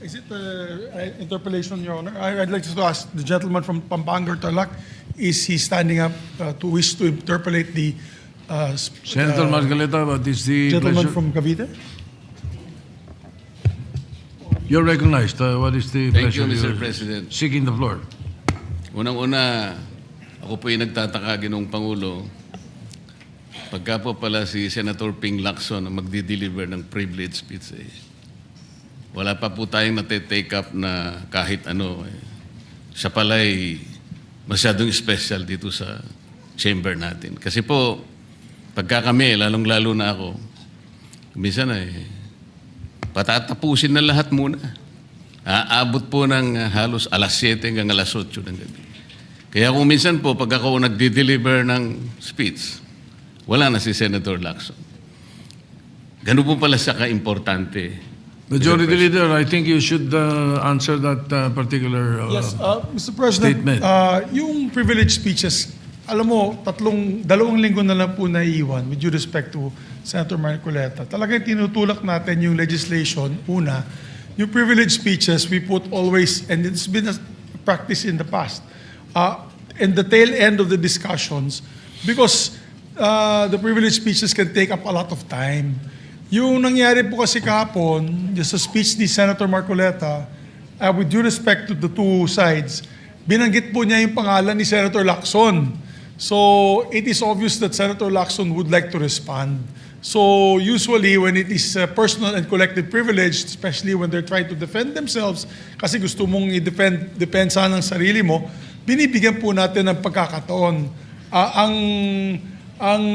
Is it an interpellation, Your Honor? I'd like to ask the gentleman from Pampanga, Tarlac, is he standing up to wish to interpellate the Senator Margaleta, what is the gentleman pleasure? from Cavite? You're recognized. What is the Thank you, pleasure? Mr. You're President. Seeking the floor. Unang-una, ako po yung nagtataka, Ginoong Pangulo, pagka po pala si Senator Ping Lacson ang magdi-deliver ng privilege speech, wala pa po tayong nate-take up na kahit ano. Siya pala ay masyadong special dito sa chamber natin. Kasi po, pagka kami, lalong-lalo na ako, minsan patatapusin na lahat muna. Aabot po ng halos alas 7 hanggang alas 8 ng gabi. Kaya kung minsan po, pag ako nagdi-deliver ng speech, wala na si Senator Lacson. Ganun po pala siya ka-importante. Majority Leader, I think you should answer that particular Yes, Mr. President, statement. yung privilege speeches, alam mo, dalawang linggo na lang po naiiwan with due respect to Senator Marcoleta. Talagang tinutulak natin yung legislation. Una, yung privilege speeches, we put always, and it's been a practice in the past, in the tail end of the discussions, because the privilege speeches can take up a lot of time. Yung nangyari po kasi kahapon, sa speech ni Senator Marcoleta, with due respect to the two sides, binanggit po niya yung pangalan ni Senator Lacson. So it is obvious that Senator Lacson would like to respond. So usually when it is personal and collective privilege, especially when they're trying to defend themselves, kasi gusto mong i-defend depensa ng sarili mo, binibigyan po natin ng pagkakataon. Ang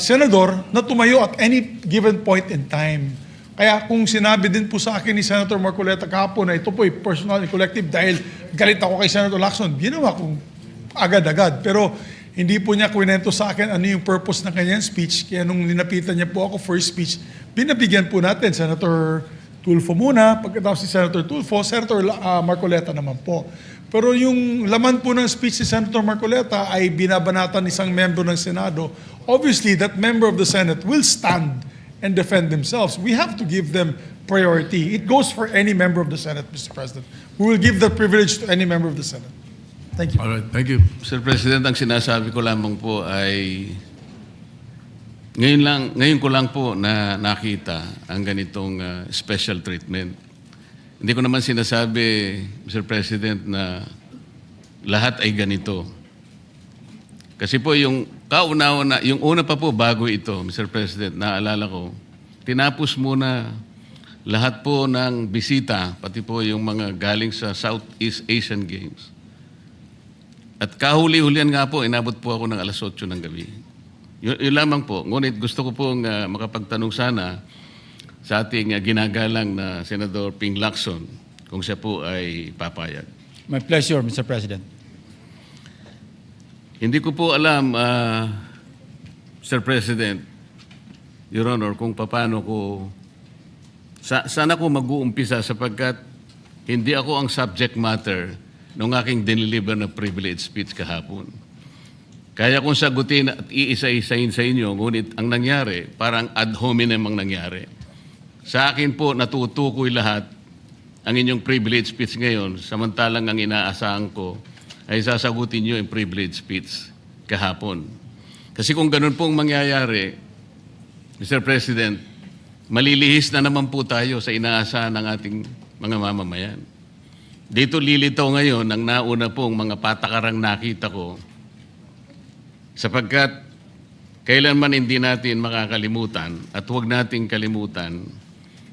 senador na tumayo at any given point in time. Kaya kung sinabi din po sa akin ni Senator Marcoleta kahapon na ito po ay personal and collective dahil galit ako kay Senator Lacson, ginawa kong agad-agad. Pero hindi po niya kwento sa akin ano yung purpose ng kanyang speech. Kaya nung linapitan niya po ako for speech, binabigyan po natin Senator Tulfo muna, pagkatapos si Senator Tulfo, Senator Marcoleta naman po. Pero yung laman po ng speech si Senator Marcoleta ay binabanatan isang member ng Senado. Obviously, that member of the Senate will stand and defend themselves. We have to give them priority. It goes for any member of the Senate, Mr. President. We will give that privilege to any member of the Senate. Thank you. All right, thank you. Mr. President, ang sinasabi ko lamang po ay ngayon ko lang po na nakita ang ganitong special treatment. Hindi ko naman sinasabi, Mr. President, na lahat ay ganito. Kasi po yung kauna-una, yung una pa po bago ito, Mr. President, naalala ko, tinapos muna lahat po ng bisita, pati po yung mga galing sa Southeast Asian Games. At kahuli-hulian nga po, inabot po ako ng alas 8 ng gabi. Yun lamang po. Ngunit gusto ko pong makapagtanong sana sa ating ginagalang na Senador Ping Lacson kung siya po ay papayag. My pleasure, Mr. President. Hindi ko po alam, Mr. President, Your Honor, kung paano ko, saan ako mag-uumpisa sapagkat hindi ako ang subject matter ng aking diniliver na privilege speech kahapon. Kaya kung sagutin at iisa-isahin sa inyo, ngunit ang nangyari, parang ad hominem ang nangyari. Sa akin po, natutukoy lahat ang inyong privilege speech ngayon, samantalang ang inaasahan ko ay sasagutin nyo yung privilege speech kahapon. Kasi kung ganun pong mangyayari, Mr. President, malilihis na naman po tayo sa inaasahan ng ating mga mamamayan. Dito lilitaw ngayon ang nauna pong mga patakarang nakita ko sapagkat kailanman hindi natin makakalimutan at huwag nating kalimutan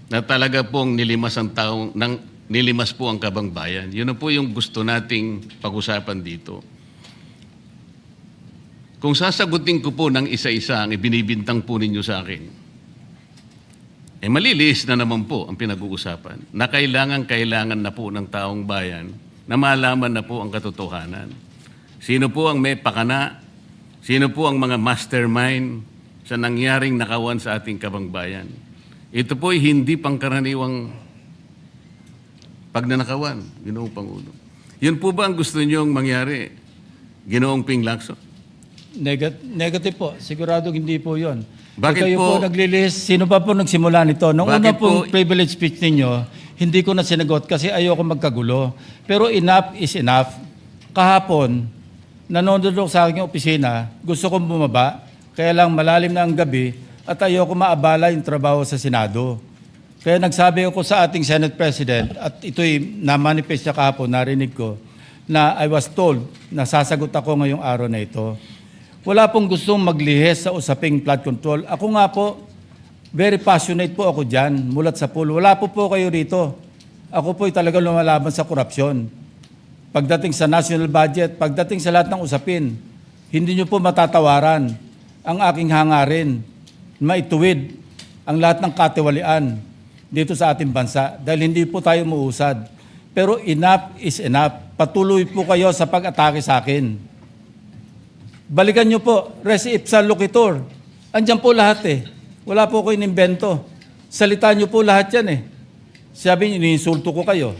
na talaga pong nilimas po ang kabang bayan. Yun na po yung gusto nating pag-usapan dito. Kung sasagutin ko po ng isa-isa ang ibinibintang po ninyo sa akin, maliliis na naman po ang pinag-uusapan na kailangan na po ng taong bayan na malaman na po ang katotohanan. Sino po ang may pakana? Sino po ang mga mastermind sa nangyaring nakawan sa ating kabang bayan? Ito po ay hindi pangkaraniwang pagnanakawan, Ginoong Pangulo. Yun po ba ang gusto niyong mangyari, Ginoong Ping Lacson? Negative po. Siguradong hindi po yun. Bakit Kayo po naglilihis, sino pa po nagsimula nito? Nung Bakit una pong po privilege speech ninyo, hindi ko na sinagot kasi ayoko magkagulo. Pero enough is enough. Kahapon, nanonood ako sa aking opisina, gusto kong bumaba, kaya lang malalim na ang gabi at ayoko maabala yung trabaho sa Senado. Kaya nagsabi ako sa ating Senate President at ito'y na-manifest niya kahapon, narinig ko, na I was told na sasagot ako ngayong araw na ito. Wala pong gustong maglihis sa usaping flood control. Ako nga po, very passionate po ako dyan, mulat sa pool. Wala po kayo rito. Ako po'y talagang lumalaban sa korupsyon. Pagdating sa national budget, pagdating sa lahat ng usapin, hindi nyo po matatawaran ang aking hangarin, maituwid ang lahat ng katiwalian dito sa ating bansa dahil hindi po tayo muusad. Pero enough is enough. Patuloy po kayo sa pag-atake sa akin. Balikan nyo po, res ipsa loquitur. Andyan po lahat eh. Wala po ko inimbento. Salita nyo po lahat yan eh. Sabi nyo, iniinsulto ko kayo.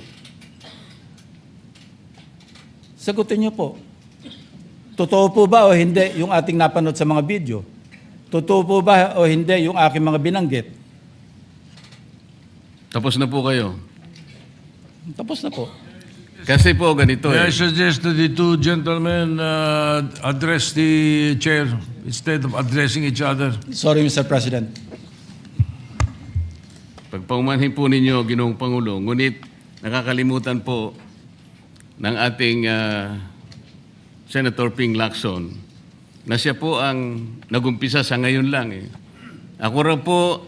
Sagutin nyo po. Totoo po ba o hindi yung ating napanood sa mga video? Totoo po ba o hindi yung aking mga binanggit? Tapos na po kayo. Tapos na po. Kasi po ganito May I eh. suggest that the two gentlemen address the chair instead of addressing each other. Sorry, Mr. President. Pagpaumanhin po ninyo, Ginoong Pangulo, ngunit nakakalimutan po ng ating Senator Ping Lacson na siya po ang nagumpisa sa ngayon lang eh. Ako raw po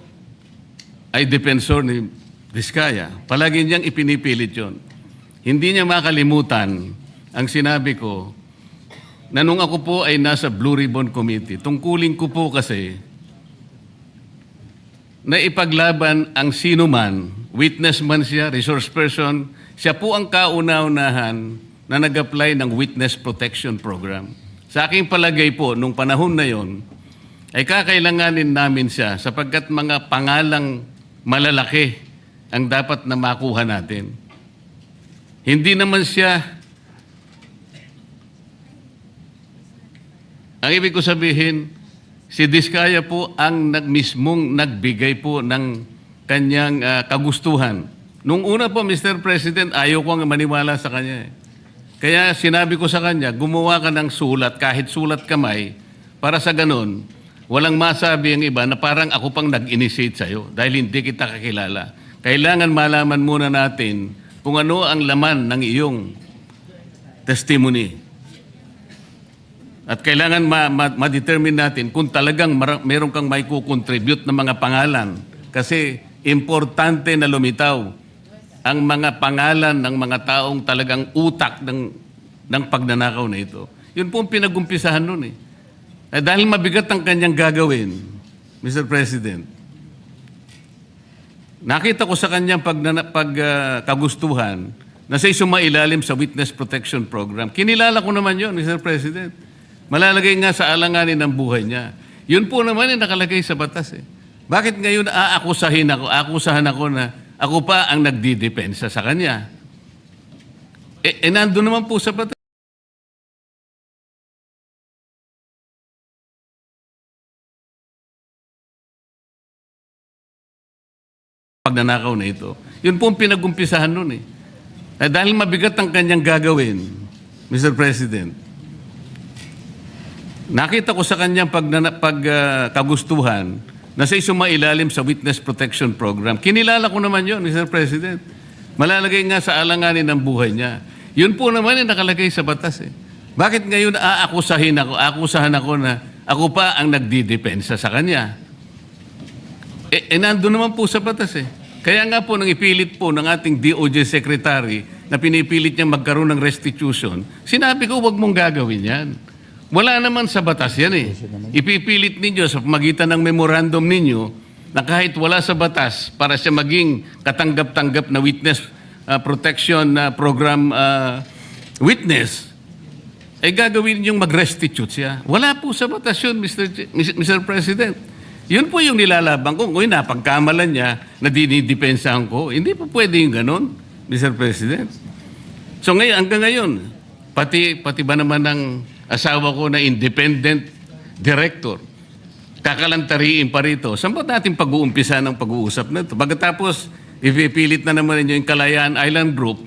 ay defensor ni Diskaya. Palagi niyang ipinipilit yon. Hindi niya makalimutan ang sinabi ko na nung ako po ay nasa Blue Ribbon Committee, tungkulin ko po kasi na ipaglaban ang sino man, witness man siya, resource person, siya po ang kauna-unahan na nag-apply ng Witness Protection Program. Sa aking palagay po, nung panahon na yon, ay kakailanganin namin siya sapagkat mga pangalang malalaki ang dapat na makuha natin. Hindi naman siya, ang ibig ko sabihin, si Diskaya po ang mismong nagbigay po ng kanyang kagustuhan. Nung una po, Mr. President, ayaw ko ang maniwala sa kanya. Kaya sinabi ko sa kanya, gumawa ka ng sulat, kahit sulat kamay, para sa ganon, walang masabi ang iba na parang ako pang nag-initiate sa'yo dahil hindi kita kakilala. Kailangan malaman muna natin kung ano ang laman ng iyong testimony. At kailangan ma-determine natin kung talagang meron kang may kukontribute na mga pangalan. Kasi importante na lumitaw ang mga pangalan ng mga taong talagang utak ng pagnanakaw na ito. Yun po ang pinag-umpisahan nun eh. Dahil mabigat ang kanyang gagawin, Mr. President, nakita ko sa kanyang kagustuhan na siya sumailalim sa Witness Protection Program. Kinilala ko naman yun, Mr. President. Malalagay nga sa alanganin ng buhay niya. Yun po naman yung nakalagay sa batas eh. Bakit ngayon akusahan ako na ako pa ang nagdidepensa sa kanya? Nandun naman po sa batas. Pagnanakaw na ito. Yun po ang pinag-umpisahan nun eh. Dahil mabigat ang kanyang gagawin, Mr. President, nakita ko sa kanyang kagustuhan na siya sumailalim sa Witness Protection Program. Kinilala ko naman yun, Mr. President. Malalagay nga sa alanganin ng buhay niya. Yun po naman yung nakalagay sa batas eh. Bakit ngayon akusahan ako na ako pa ang nagdidepensa sa kanya? Nandun naman po sa batas eh. Kaya nga po nang ipilit po ng ating DOJ Secretary na pinipilit niya magkaroon ng restitution, sinabi ko huwag mong gagawin yan. Wala naman sa batas yan eh. Ipipilit ninyo sa pamagitan ng memorandum ninyo na kahit wala sa batas para siya maging katanggap-tanggap na witness protection program witness, ay gagawin niyong mag-restitute siya. Wala po sa batas yun, Mr. President. Yun po yung nilalaban ko. Kung napagkamalan niya na dinidepensahan ko, hindi po pwede yung ganon, Mr. President. So ngayon, hanggang ngayon, pati ba naman ng asawa ko na independent director, kakalantariin pa rito. Saan ba natin pag-uumpisa ng pag-uusap na ito? Pagkatapos, ipipilit na naman ninyo yung Kalayaan Island Group.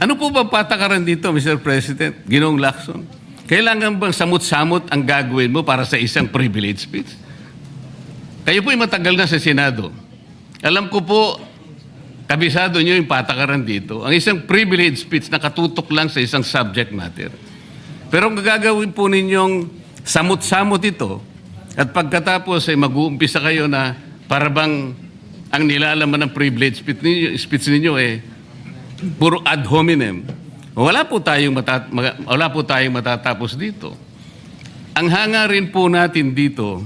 Ano po ba patakaran dito, Mr. President? Ginoong Lacson? Kailangan bang samot-samot ang gagawin mo para sa isang privilege speech? Kayo po'y matagal na sa Senado. Alam ko po, kabisado nyo yung patakaran dito. Ang isang privilege speech nakatutok lang sa isang subject matter. Pero ang gagawin po ninyong samot-samot ito, at pagkatapos ay mag-uumpisa kayo na para bang ang nilalaman ng privilege speech ninyo puro ad hominem. Wala po tayong matatapos dito. Ang hangarin po natin dito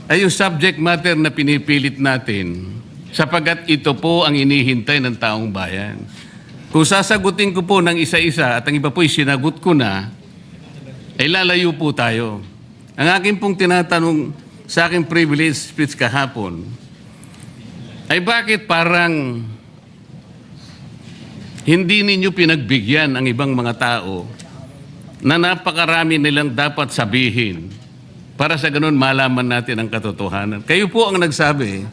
ay yung subject matter na pinipilit natin sapagkat ito po ang inihintay ng taong bayan. Kung sasagutin ko po ng isa-isa at ang iba po'y sinagot ko na, ay lalayo po tayo. Ang akin pong tinatanong sa aking privilege speech kahapon ay bakit parang hindi ninyo pinagbigyan ang ibang mga tao na napakarami nilang dapat sabihin para sa ganun malaman natin ang katotohanan. Kayo po ang nagsabi,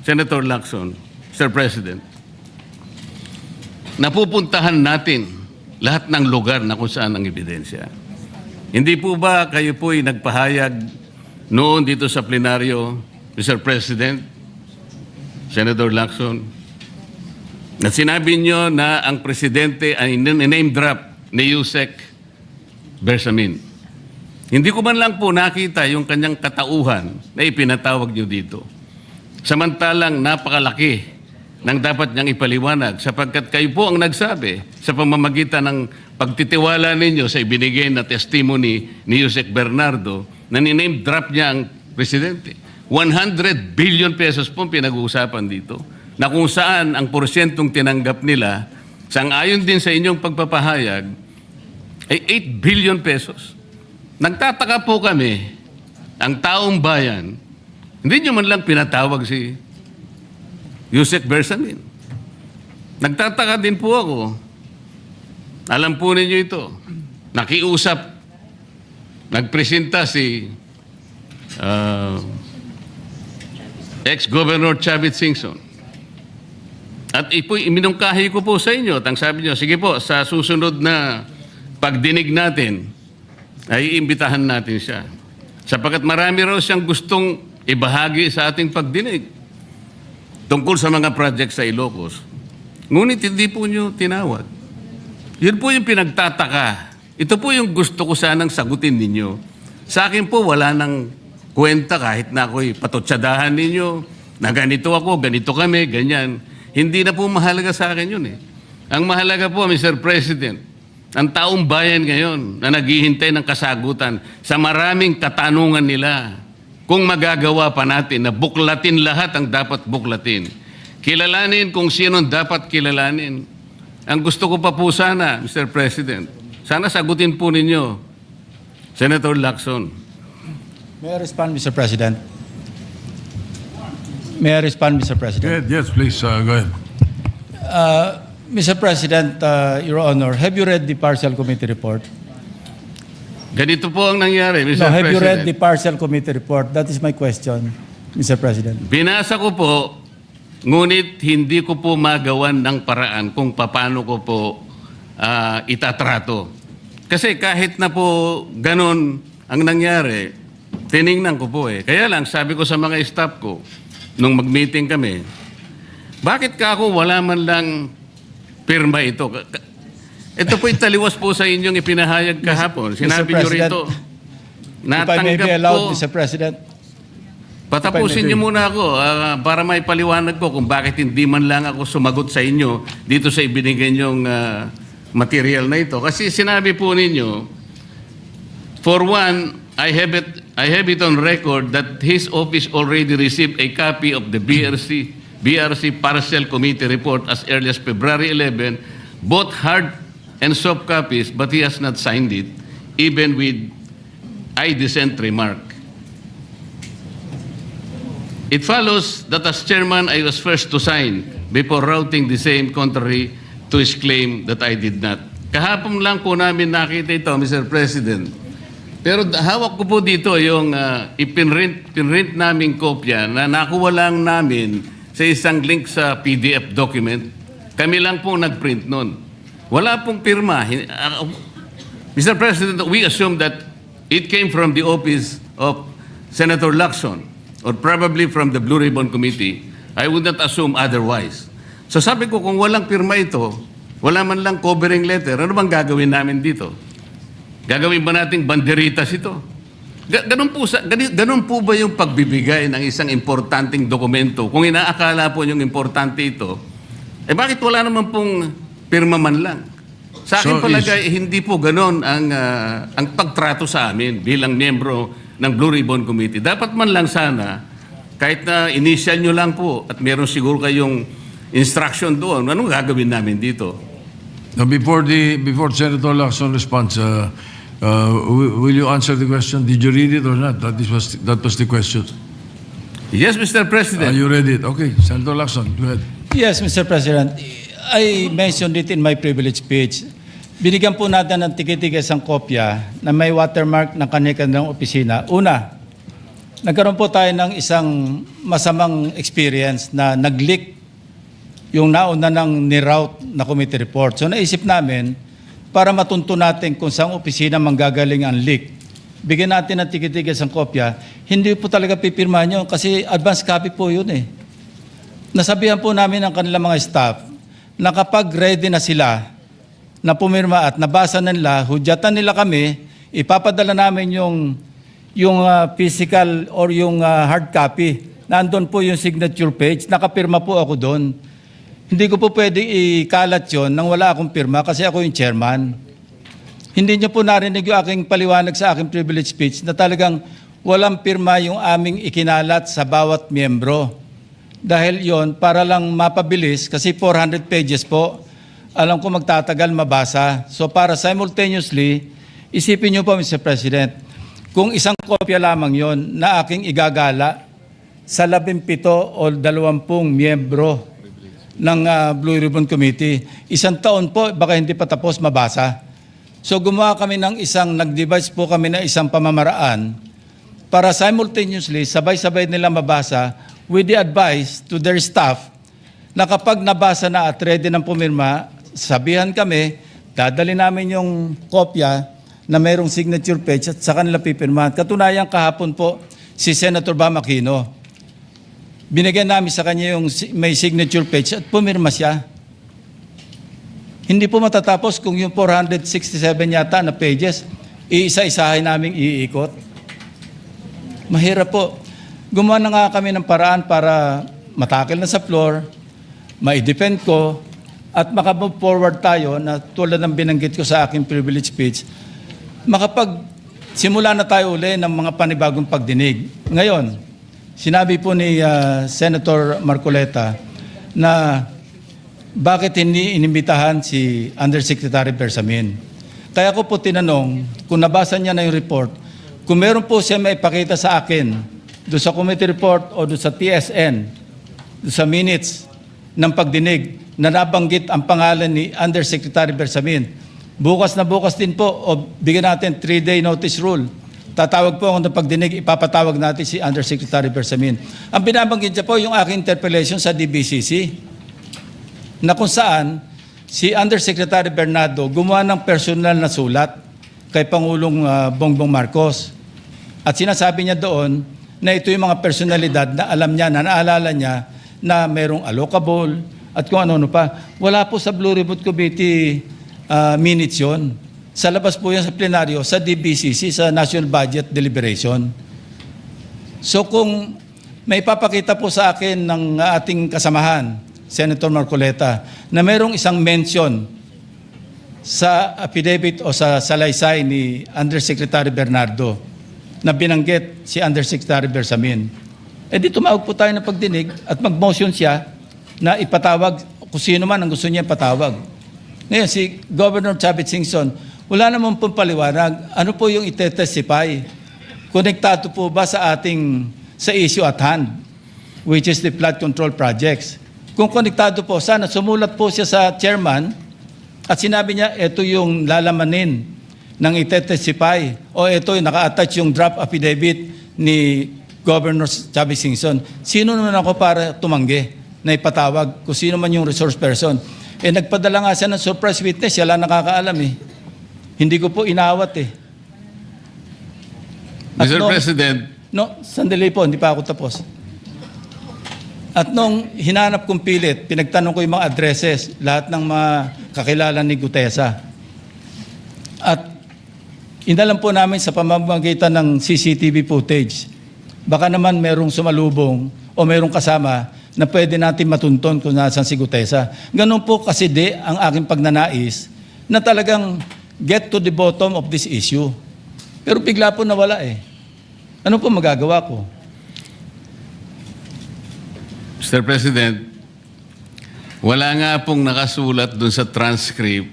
Senator Lacson, Sir President, napupuntahan natin lahat ng lugar na kung saan ang ebidensya. Hindi po ba kayo po'y nagpahayag noon dito sa plenaryo, Mr. President, Senator Lacson, na sinabi nyo na ang presidente ay name drop ni Yusek Bersamin. Hindi ko man lang po nakita yung kanyang katauhan na ipinatawag nyo dito. Samantalang napakalaki ng dapat niyang ipaliwanag sapagkat kayo po ang nagsabi sa pamamagitan ng pagtitiwala ninyo sa ibinigay na testimony ni Yusek Bernardo na niname drop niya ang presidente. 100 billion pesos po pinag-uusapan dito na kung saan ang porsyentong tinanggap nila sang-ayon din sa inyong pagpapahayag ay 8 billion pesos. Nagtataka po kami, ang taong bayan, hindi nyo man lang pinatawag si Yusek Bersamin. Nagtataka din po ako. Alam po ninyo ito. Nakiusap, nagpresenta si ex-Governor Chavit Singson. At iminungkahi ko po sa inyo at ang sabi nyo, sige po, sa susunod na pagdinig natin, ay iimbitahan natin siya. Sapagkat marami raw siyang gustong ibahagi sa ating pagdinig tungkol sa mga project sa Ilocos. Ngunit hindi po nyo tinawag. Yun po yung pinagtataka. Ito po yung gusto ko sanang sagutin ninyo. Sa akin po, wala nang kwenta kahit na ako'y patutsadahan ninyo, na ganito ako, ganito kami, ganyan. Hindi na po mahalaga sa akin yun eh. Ang mahalaga po, Mr. President, ang taong bayan ngayon na naghihintay ng kasagutan sa maraming katanungan nila kung magagawa pa natin na buklatin lahat ang dapat buklatin. Kilalanin kung sino dapat kilalanin. Ang gusto ko pa po sana, Mr. President, sana sagutin po ninyo, Senator Lacson. May I respond, Mr. President? May I respond, Mr. President? Yes, please, go ahead. Mr. President, Your Honor, have you read the partial committee report? Ganito po ang nangyari, Mr. No, have you read President. the partial committee report? That is my question, Mr. President. Binasa ko po, ngunit hindi ko po magawan ng paraan kung paano ko po itatrato. Kasi kahit na po ganun ang nangyari, tiningnan ko po eh. Kaya lang, sabi ko sa mga staff ko, nung mag-meeting kami, bakit ka ako wala man lang pirma ito? Ito po taliwas po sa inyong ipinahayag kahapon. Sinabi nyo rito, If I may be natanggap allowed, ko. Mr. President. Patapusin niyo muna ako para may paliwanag ko kung bakit hindi man lang ako sumagot sa inyo dito sa ibinigay niyong material na ito. Kasi sinabi po ninyo, for one, I have it on record that his office already received a copy of the BRC Partial Committee Report as early as February 11, both hard and soft copies, but he has not signed it, even with I dissent remark. It follows that as chairman, I was first to sign before routing the same contrary to his claim that I did not. Kahapon lang po namin nakita ito, Mr. President. Pero hawak ko po dito yung ipinrint naming kopya na nakuha lang namin sa isang link sa PDF document. Kami lang pong nag-print nun. Wala pong pirma. Mr. President, we assume that it came from the office of Senator Lacson or probably from the Blue Ribbon Committee. I would not assume otherwise. So sabi ko, kung walang pirma ito, wala man lang covering letter, ano bang gagawin namin dito? Gagawin ba nating banderitas ito? Ganun po ba yung pagbibigay ng isang importanteng dokumento? Kung inaakala po yung importante ito, bakit wala naman pong pirma man lang? Sa akin So palagay, hindi po ganun ang pagtrato sa amin bilang miyembro ng Blue Ribbon Committee. Dapat man lang sana, kahit na initial nyo lang po at meron siguro kayong instruction doon, anong gagawin namin dito? Now, before Senator Lacson responds, will you answer the question? Did you read it or not? That was the question. Yes, Mr. President. You read it. Okay, Senator Lacson, go ahead. Yes, Mr. President. I mentioned it in my privilege speech. Binigyan po natin ng tikitikis ang kopya na may watermark ng kanya-kanyang opisina. Una, nagkaroon po tayo ng isang masamang experience na nag-leak yung nauna ng ni-route na committee report. So naisip namin, para matunto natin kung saan opisina manggagaling ang leak, bigyan natin ng tikitikis ang kopya. Hindi po talaga pipirmahan yun kasi advance copy po yun eh. Nasabihan po namin ang kanilang mga staff na kapag ready na sila na pumirma at nabasa nila, hudyatan nila kami, ipapadala namin yung physical or yung hard copy. Nandun po yung signature page, nakapirma po ako doon. Hindi ko po pwede ikalat yun nang wala akong pirma kasi ako yung chairman. Hindi niyo po narinig yung aking paliwanag sa aking privilege speech na talagang walang pirma yung aming ikinalat sa bawat miyembro. Dahil yon para lang mapabilis kasi 400 pages po. Alam ko magtatagal mabasa. So para simultaneously, isipin niyo po Mr. President, kung isang kopya lamang yon na aking igagala sa 17 o 20 miyembro ng Blue Ribbon Committee, isang taon po, baka hindi pa tapos mabasa. So gumawa kami ng nag-devise po kami ng isang pamamaraan para simultaneously, sabay-sabay nila mabasa with the advice to their staff na kapag nabasa na at ready ng pumirma, sabihan kami, dadali namin yung kopya na mayroong signature page at sa kanila pipirmahan. Katunayan kahapon po si Senator Bam Aquino. Binigyan namin sa kanya yung may signature page at pumirma siya. Hindi po matatapos kung yung 467 yata na pages, iisa-isahin namin iikot. Mahirap po. Gumawa na nga kami ng paraan para matakil na sa floor, ma-defend ko, at makamove forward tayo na tulad ng binanggit ko sa aking privilege speech, simula na tayo uli ng mga panibagong pagdinig. Ngayon, sinabi po ni Senator Marcoleta na bakit hindi inimbitahan si Undersecretary Bersamin. Kaya ko po tinanong, kung nabasa niya na yung report, kung meron po siya maipakita sa akin doon sa committee report o doon sa TSN, doon sa minutes ng pagdinig na nabanggit ang pangalan ni Undersecretary Bersamin. Bukas na bukas din po o bigyan natin 3-day notice rule. Tatawag po ako ng pagdinig, ipapatawag natin si Undersecretary Bersamin. Ang binabanggit niya po yung aking interpellation sa DBCC na kung saan si Undersecretary Bernardo gumawa ng personal na sulat kay Pangulong Bongbong Marcos. At sinasabi niya doon na ito yung mga personalidad na alam niya, na naalala niya na mayroong allocable at kung ano-ano pa. Wala po sa Blue Ribbon Committee minutes yun. Sa labas po yan sa plenaryo, sa DBCC, sa National Budget Deliberation. So kung may papakita po sa akin ng ating kasamahan, Senator Marcoleta, na mayroong isang mention sa affidavit o sa salaysay ni Undersecretary Bernardo na binanggit si Undersecretary Bersamin, di tumawag po tayo ng pagdinig at mag-motion siya na ipatawag kung sino man ang gusto niya ipatawag. Ngayon, si Governor Chavit Singson, wala naman pong paliwanag. Ano po yung ite-testify? Konektado po ba sa issue at hand, which is the flood control projects? Kung konektado po, sana sumulat po siya sa chairman at sinabi niya, ito yung lalamanin ng ite-testify o ito yung naka-attach yung draft affidavit ni Governor Chavit Singson. Sino naman ako para tumanggi? na ipatawag kung sino man yung resource person. Eh nagpadala nga siya ng surprise witness, siya lang nakakaalam eh. Hindi ko po inawat eh. At Mr. nung- President, No, sandali po, hindi pa ako tapos. At nung hinanap kong pilit, pinagtanong ko yung mga addresses, lahat ng mga kakilala ni Gutesa. At inalam po namin sa pamamagitan ng CCTV footage, baka naman merong sumalubong o merong kasama na pwede natin matunton kung nasan si Gutesa. Ganun po kasi ang aking pagnanais na talagang get to the bottom of this issue. Pero bigla po nawala eh. Ano po magagawa ko? Mr. President, wala nga pong nakasulat dun sa transcript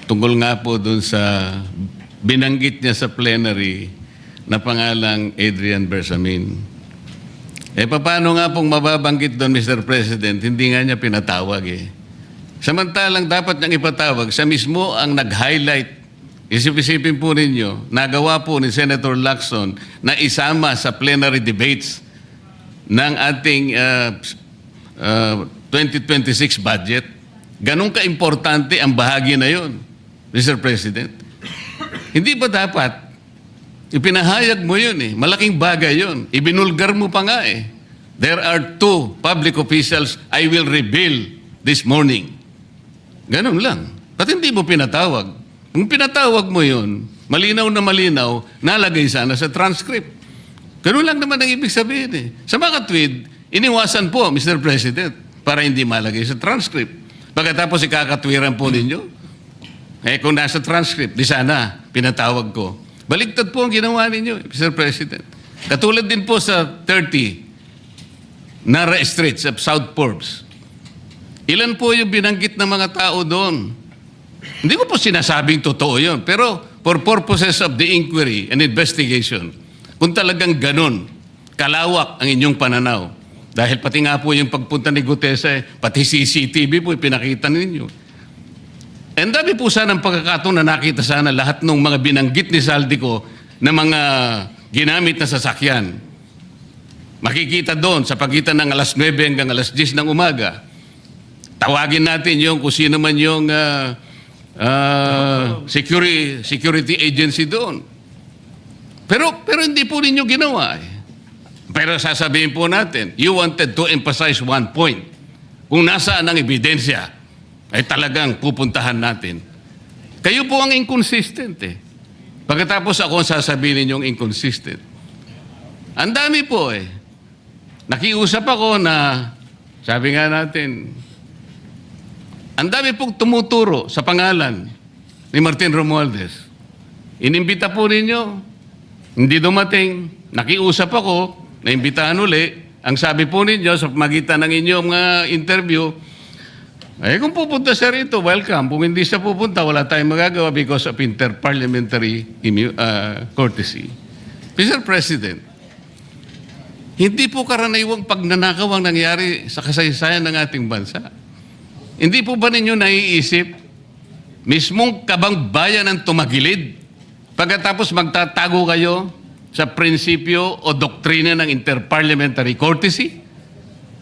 tungkol nga po dun sa binanggit niya sa plenary na pangalang Adrian Bersamin. Eh, paano nga pong mababanggit doon, Mr. President? Hindi nga niya pinatawag eh. Samantalang dapat niyang ipatawag, siya mismo ang nag-highlight. Isip-isipin po ninyo, nagawa po ni Senator Lacson na isama sa plenary debates ng ating 2026 budget. Ganun ka-importante ang bahagi na yon, Mr. President. Hindi ba dapat ipinahayag mo yun eh? Malaking bagay yun. Ibinulgar mo pa nga eh. There are 2 public officials I will reveal this morning. Ganun lang. Ba't hindi mo pinatawag? Kung pinatawag mo yun, malinaw na malinaw, nalagay sana sa transcript. Ganun lang naman ang ibig sabihin eh. Sa mga tweet, iniwasan po, Mr. President, para hindi malagay sa transcript. Pagkatapos ikakatwiran po ninyo, eh kung nasa transcript, di sana pinatawag ko. Baligtad po ang ginawa ninyo, Mr. President. Katulad din po sa 30 Nara Street sa South Forbes. Ilan po yung binanggit ng mga tao doon? Hindi ko po sinasabing totoo yun, pero for purposes of the inquiry and investigation, kung talagang ganun, kalawak ang inyong pananaw, dahil pati nga po yung pagpunta ni Gutesa, pati CCTV po pinakita ninyo. And dami po sana ang pagkakataon na nakita sana lahat ng mga binanggit ni Saldico na mga ginamit na sasakyan. Makikita doon sa pagitan ng alas 9 hanggang alas 10 ng umaga. Tawagin natin yung kung sino man yung security agency doon. Pero hindi po ninyo ginawa eh. Pero sasabihin po natin, you wanted to emphasize one point. Kung nasaan ang ebidensya, ay talagang pupuntahan natin. Kayo po ang inconsistent eh. Pagkatapos ako ang sasabihin ninyong inconsistent. Ang dami po eh. Nakiusap ako na, sabi nga natin, ang dami pong tumuturo sa pangalan ni Martin Romualdez. Inimbita po ninyo, hindi dumating, nakiusap ako, naimbitahan uli. Ang sabi po ninyo sa magitan ng inyong interview, eh kung pupunta siya rito, welcome. Kung hindi siya pupunta, wala tayong magagawa because of interparliamentary courtesy. Mr. President, hindi po karaniwang pagnanakaw ang nangyari sa kasaysayan ng ating bansa. Hindi po ba ninyo naiisip, mismong kabang bayan ang tumagilid, pagkatapos magtatago kayo sa prinsipyo o doktrina ng interparliamentary courtesy?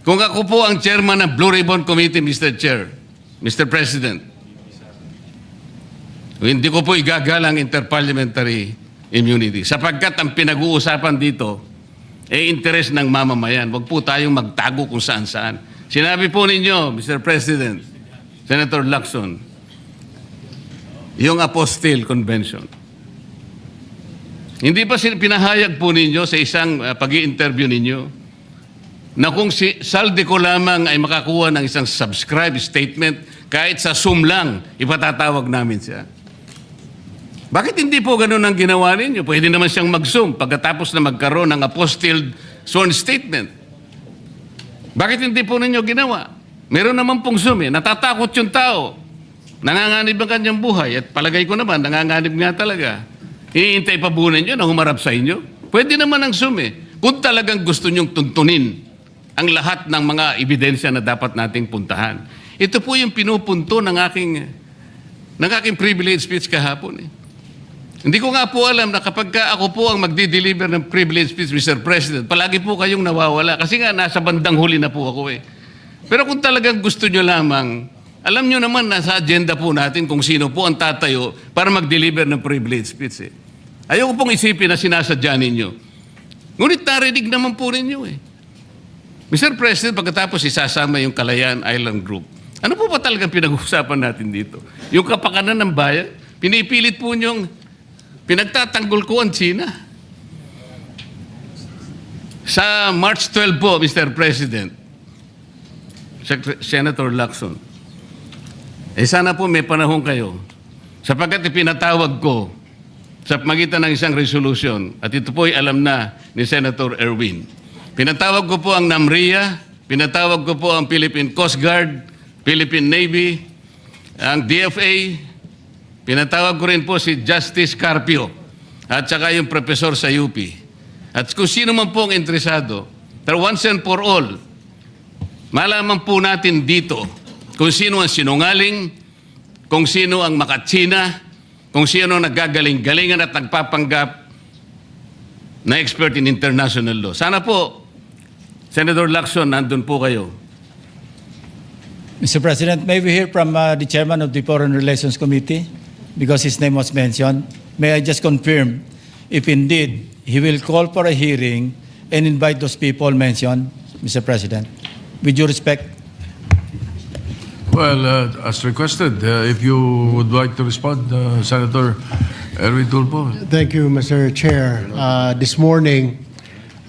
Kung ako po ang chairman ng Blue Ribbon Committee, Mr. Chair, Mr. President, hindi ko po igagalang interparliamentary immunity sapagkat ang pinag-uusapan dito ay interes ng mamamayan. Huwag po tayong magtago kung saan-saan. Sinabi po ninyo, Mr. President, Senator Lacson, yung Apostille Convention. Hindi ba pinahayag po ninyo sa isang pag-i-interview ninyo na kung si Saldico lamang ay makakuha ng isang subscribe statement, kahit sa Zoom lang, ipatatawag namin siya? Bakit hindi po ganun ang ginawa ninyo? Pwede naman siyang mag-Zoom pagkatapos na magkaroon ng apostilled sworn statement. Bakit hindi po ninyo ginawa? Meron naman pong Zoom eh. Natatakot yung tao. Nanganganib ang kanyang buhay. At palagay ko naman, nanganganib nga talaga. Iintay pa po ninyo na humarap sa inyo? Pwede naman ang Zoom eh. Kung talagang gusto nyong tuntunin ang lahat ng mga ebidensya na dapat nating puntahan. Ito po yung pinupunto ng aking privilege speech kahapon eh. Hindi ko nga po alam na kapag ako po ang magdi-deliver ng privilege speech, Mr. President, palagi po kayong nawawala. Kasi nga, nasa bandang huli na po ako eh. Pero kung talagang gusto nyo lamang, alam nyo naman nasa agenda po natin kung sino po ang tatayo para mag-deliver ng privilege speech. Eh. Ayoko pong isipin na sinasadya ninyo. Ngunit narinig naman po ninyo eh. Mr. President, pagkatapos isasama yung Kalayaan Island Group, ano po ba talagang pinag-uusapan natin dito? Yung kapakanan ng bayan, pinipilit po nyong pinagtatanggol ko ang China. Sa March 12 po, Mr. President, Senator Lacson, sana po may panahon kayo sapagkat ipinatawag ko sa magitan ng isang resolution at ito po ay alam na ni Senator Erwin. Pinatawag ko po ang NAMRIA, pinatawag ko po ang Philippine Coast Guard, Philippine Navy, ang DFA, pinatawag ko rin po si Justice Carpio at saka yung professor sa UP. At kung sino man po ang interesado, pero once and for all, malaman po natin dito kung sino ang sinungaling, kung sino ang makatsina, kung sino ang naggagaling-galingan at nagpapanggap na expert in international law. Sana po, Senator Lacson, nandun po kayo. Mr. President, may we hear from the chairman of the Foreign Relations Committee because his name was mentioned. May I just confirm if indeed he will call for a hearing and invite those people mentioned, Mr. President, with due respect. Well, as requested, if you would like to respond, Senator Erwin Tulfo. Thank you, Mr. Chair. This morning,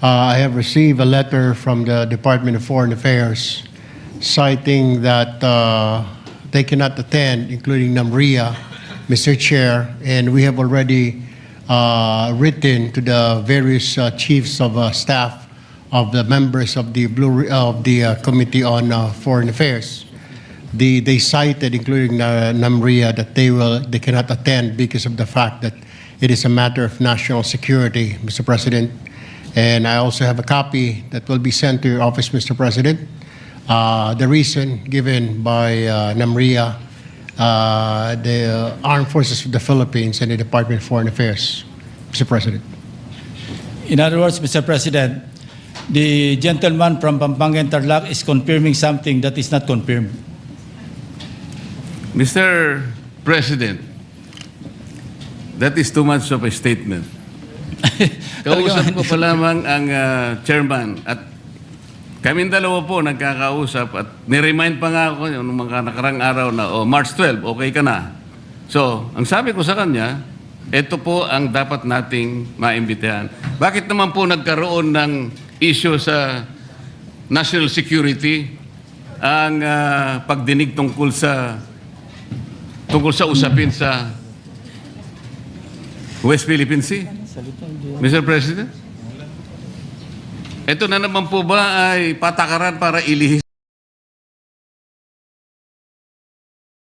I have received a letter from the Department of Foreign Affairs citing that they cannot attend, including NAMRIA, Mr. Chair, and we have already written to the various chiefs of staff of the members of the Committee on Foreign Affairs. They cited, including NAMRIA, that they cannot attend because of the fact that it is a matter of national security, Mr. President. And I also have a copy that will be sent to your office, Mr. President. The reason given by NAMRIA, the Armed Forces of the Philippines, and the Department of Foreign Affairs, Mr. President. In other words, Mr. President, the gentleman from Pampanga and Tarlac is confirming something that is not confirmed. Mr. President, that is too much of a statement. Kausap ko pa lamang ang chairman at kaming dalawa po nagkakausap at niremind pa nga ako yung mga nakarang araw na March 12, okay ka na. So, ang sabi ko sa kanya, ito po ang dapat nating maimbitahan. Bakit naman po nagkaroon ng issue sa national security ang pagdinig tungkol sa usapin sa West Philippine Sea? Mr. President? Ito na naman po ba ay patakaran para ilihis